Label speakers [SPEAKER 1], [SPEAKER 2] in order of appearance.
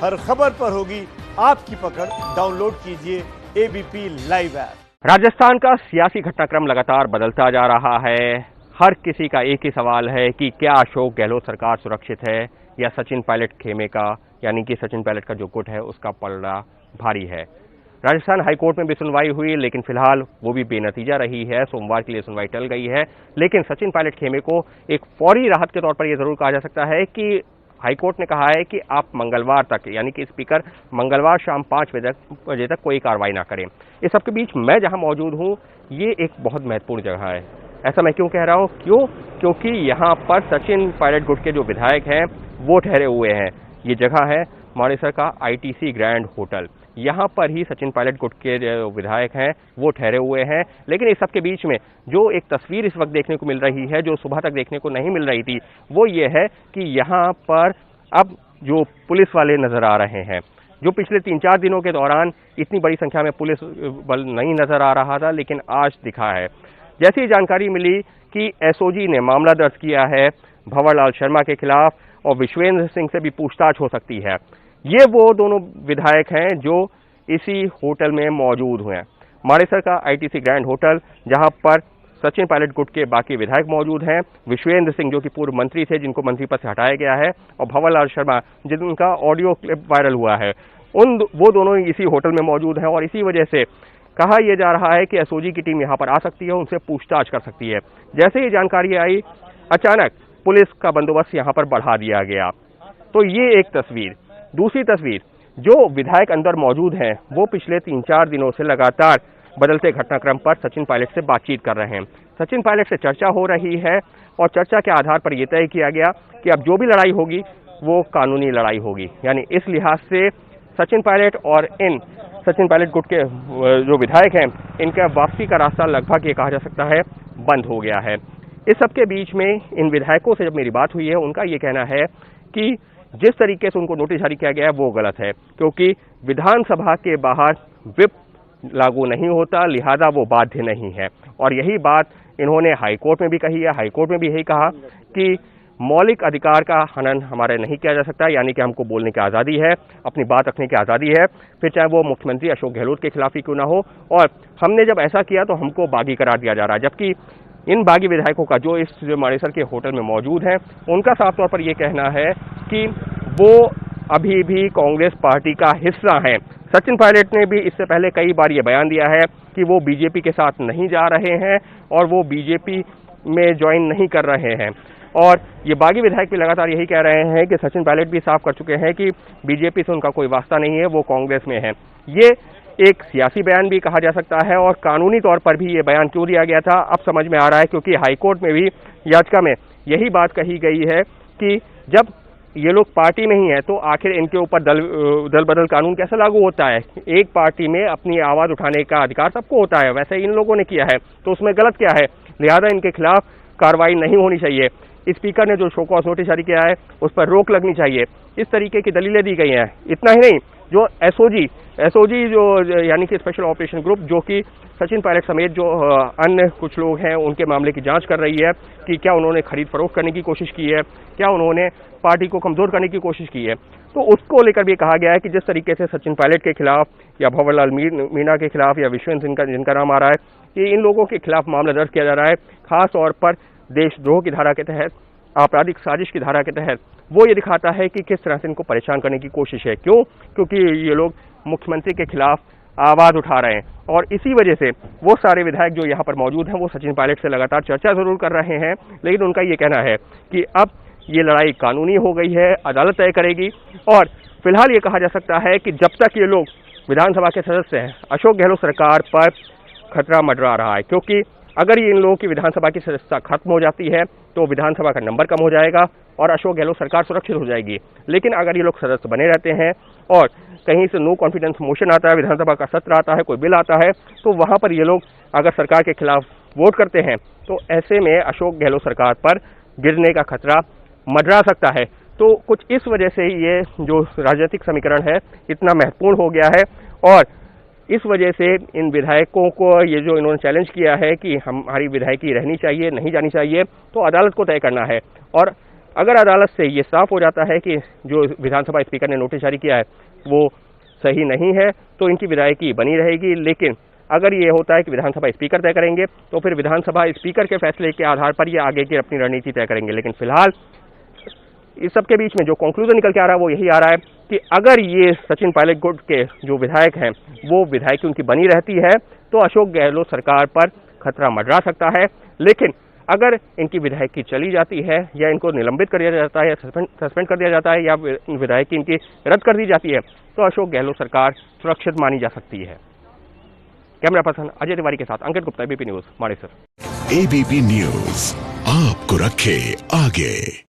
[SPEAKER 1] हर खबर पर होगी आपकी पकड़। डाउनलोड कीजिए एबीपी लाइव ऐप।
[SPEAKER 2] राजस्थान का सियासी घटनाक्रम लगातार बदलता जा रहा है। हर किसी का एक ही सवाल है कि क्या अशोक गहलोत सरकार सुरक्षित है या सचिन पायलट खेमे का, यानी कि सचिन पायलट का जो गुट है उसका पलड़ा भारी है। राजस्थान हाईकोर्ट में भी सुनवाई हुई, लेकिन फिलहाल वो भी बेनतीजा रही है। सोमवार के लिए सुनवाई टल गई है, लेकिन सचिन पायलट खेमे को एक फौरी राहत के तौर पर यह जरूर कहा जा सकता है कि हाईकोर्ट ने कहा है कि आप मंगलवार तक, यानी कि स्पीकर मंगलवार शाम 5 बजे तक कोई कार्रवाई ना करें। इस सबके बीच मैं जहां मौजूद हूं, ये एक बहुत महत्वपूर्ण जगह है। ऐसा मैं क्यों कह रहा हूं? क्योंकि यहां पर सचिन पायलट गुट के जो विधायक हैं वो ठहरे हुए हैं। ये जगह है मानेसर का आईटीसी ग्रैंड होटल। यहाँ पर ही सचिन पायलट गुट के जो विधायक हैं वो ठहरे हुए हैं। लेकिन इस सब के बीच में जो एक तस्वीर इस वक्त देखने को मिल रही है, जो सुबह तक देखने को नहीं मिल रही थी, वो ये है कि यहाँ पर अब जो पुलिस वाले नजर आ रहे हैं, जो पिछले 3-4 दिनों के दौरान इतनी बड़ी संख्या में पुलिस बल नहीं नजर आ रहा था, लेकिन आज दिखा है। जैसी जानकारी मिली कि एसओजी ने मामला दर्ज किया है भंवरलाल शर्मा के खिलाफ और विश्वेंद्र सिंह से भी पूछताछ हो सकती है। ये वो दोनों विधायक हैं जो इसी होटल में मौजूद हुए हैं, मानेसर का आईटीसी ग्रैंड होटल, जहां पर सचिन पायलट गुट के बाकी विधायक मौजूद हैं। विश्वेंद्र सिंह जो कि पूर्व मंत्री थे, जिनको मंत्री पद से हटाया गया है, और भंवरलाल शर्मा जिनका ऑडियो क्लिप वायरल हुआ है, वो दोनों इसी होटल में मौजूद हैं। और इसी वजह से कहा यह जा रहा है कि एसओजी की टीम यहां पर आ सकती है, उनसे पूछताछ कर सकती है। जैसे ही जानकारी आई, अचानक पुलिस का बंदोबस्त यहां पर बढ़ा दिया गया। तो ये एक तस्वीर। दूसरी तस्वीर, जो विधायक अंदर मौजूद हैं वो पिछले 3-4 दिनों से लगातार बदलते घटनाक्रम पर सचिन पायलट से बातचीत कर रहे हैं। सचिन पायलट से चर्चा हो रही है और चर्चा के आधार पर यह तय किया गया कि अब जो भी लड़ाई होगी वो कानूनी लड़ाई होगी। यानी इस लिहाज से सचिन पायलट और इन सचिन पायलट गुट के जो विधायक हैं, इनका वापसी का रास्ता लगभग ये कहा जा सकता है बंद हो गया है। इस सबके बीच में इन विधायकों से जब मेरी बात हुई है, उनका ये कहना है कि जिस तरीके से उनको नोटिस जारी किया गया है वो गलत है, क्योंकि विधानसभा के बाहर व्हिप लागू नहीं होता, लिहाजा वो बाध्य नहीं है। और यही बात इन्होंने हाईकोर्ट में भी कही है। हाईकोर्ट में भी यही कहा कि मौलिक अधिकार का हनन हमारे नहीं किया जा सकता, यानी कि हमको बोलने की आज़ादी है, अपनी बात रखने की आज़ादी है, फिर चाहे वो मुख्यमंत्री अशोक गहलोत के खिलाफ ही क्यों ना हो। और हमने जब ऐसा किया तो हमको बागी करार दिया जा रहा है, जबकि इन बागी विधायकों का जो इस मानेसर के होटल में मौजूद हैं, उनका साफ तौर पर यह कहना है कि वो अभी भी कांग्रेस पार्टी का हिस्सा हैं। सचिन पायलट ने भी इससे पहले कई बार ये बयान दिया है कि वो बीजेपी के साथ नहीं जा रहे हैं और वो बीजेपी में ज्वाइन नहीं कर रहे हैं। और ये बागी विधायक भी लगातार यही कह रहे हैं कि सचिन पायलट भी साफ कर चुके हैं कि बीजेपी से उनका कोई वास्ता नहीं है, वो कांग्रेस में है। ये एक सियासी बयान भी कहा जा सकता है, और कानूनी तौर पर भी ये बयान क्यों दिया गया था अब समझ में आ रहा है, क्योंकि हाईकोर्ट में भी याचिका में यही बात कही गई है कि जब ये लोग पार्टी में ही है तो आखिर इनके ऊपर दल बदल कानून कैसे लागू होता है। एक पार्टी में अपनी आवाज उठाने का अधिकार सबको होता है, वैसे इन लोगों ने किया है तो उसमें गलत क्या है, लिहाजा इनके खिलाफ कार्रवाई नहीं होनी चाहिए। स्पीकर ने जो शो कॉज नोटिस जारी किया है उस पर रोक लगनी चाहिए, इस तरीके की दलीलें दी गई हैं। इतना ही नहीं, जो एसओजी जो यानी कि स्पेशल ऑपरेशन ग्रुप, जो कि सचिन पायलट समेत जो अन्य कुछ लोग हैं उनके मामले की जांच कर रही है कि क्या उन्होंने खरीद फरोख्त करने की कोशिश की है, क्या उन्होंने पार्टी को कमजोर करने की कोशिश की है, तो उसको लेकर भी कहा गया है कि जिस तरीके से सचिन पायलट के खिलाफ या भंवरलाल मीणा के खिलाफ या विश्वेंद्र सिंह जिनका नाम आ रहा है, कि इन लोगों के खिलाफ मामला दर्ज किया जा रहा है, खास तौर पर देशद्रोह की धारा के तहत, आपराधिक साजिश की धारा के तहत, वो ये दिखाता है कि किस तरह से इनको परेशान करने की कोशिश है। क्योंकि ये लोग मुख्यमंत्री के खिलाफ आवाज उठा रहे हैं, और इसी वजह से वो सारे विधायक जो यहाँ पर मौजूद हैं वो सचिन पायलट से लगातार चर्चा जरूर कर रहे हैं, लेकिन उनका ये कहना है कि अब ये लड़ाई कानूनी हो गई है, अदालत तय करेगी। और फिलहाल ये कहा जा सकता है कि जब तक ये लोग विधानसभा के सदस्य हैं, अशोक गहलोत सरकार पर खतरा मंडरा रहा है, क्योंकि अगर ये इन लोगों की विधानसभा की सदस्यता खत्म हो जाती है तो विधानसभा का नंबर कम हो जाएगा और अशोक गहलोत सरकार सुरक्षित हो जाएगी। लेकिन अगर ये लोग सदस्य बने रहते हैं और कहीं से नो कॉन्फिडेंस मोशन आता है, विधानसभा का सत्र आता है, कोई बिल आता है, तो वहां पर ये लोग अगर सरकार के खिलाफ वोट करते हैं तो ऐसे में अशोक गहलोत सरकार पर गिरने का खतरा मंडरा सकता है। तो कुछ इस वजह से ये जो राजनीतिक समीकरण है इतना महत्वपूर्ण हो गया है, और इस वजह से इन विधायकों को ये जो इन्होंने चैलेंज किया है कि हमारी विधायकी रहनी चाहिए, नहीं जानी चाहिए, तो अदालत को तय करना है। और अगर अदालत से ये साफ हो जाता है कि जो विधानसभा स्पीकर ने नोटिस जारी किया है वो सही नहीं है तो इनकी विधायकी बनी रहेगी। लेकिन अगर ये होता है कि विधानसभा स्पीकर तय करेंगे तो फिर विधानसभा स्पीकर के फैसले के आधार पर ये आगे की अपनी रणनीति तय करेंगे। लेकिन फिलहाल इस सब के बीच में जो कंक्लूजन निकल के आ रहा है वो यही आ रहा है कि अगर ये सचिन पायलट गुट के जो विधायक हैं वो विधायकी उनकी बनी रहती है तो अशोक गहलोत सरकार पर खतरा मंडरा सकता है। लेकिन अगर इनकी विधायकी चली जाती है या इनको निलंबित कर दिया जाता है या सस्पेंड कर दिया जाता है या विधायकी इनकी रद्द कर दी जाती है तो अशोक गहलोत सरकार सुरक्षित मानी जा सकती है। कैमरा पर्सन अजय तिवारी के साथ Ankit Gupta, ABP news, Manesar.
[SPEAKER 3] ABP news आपको रखे आगे।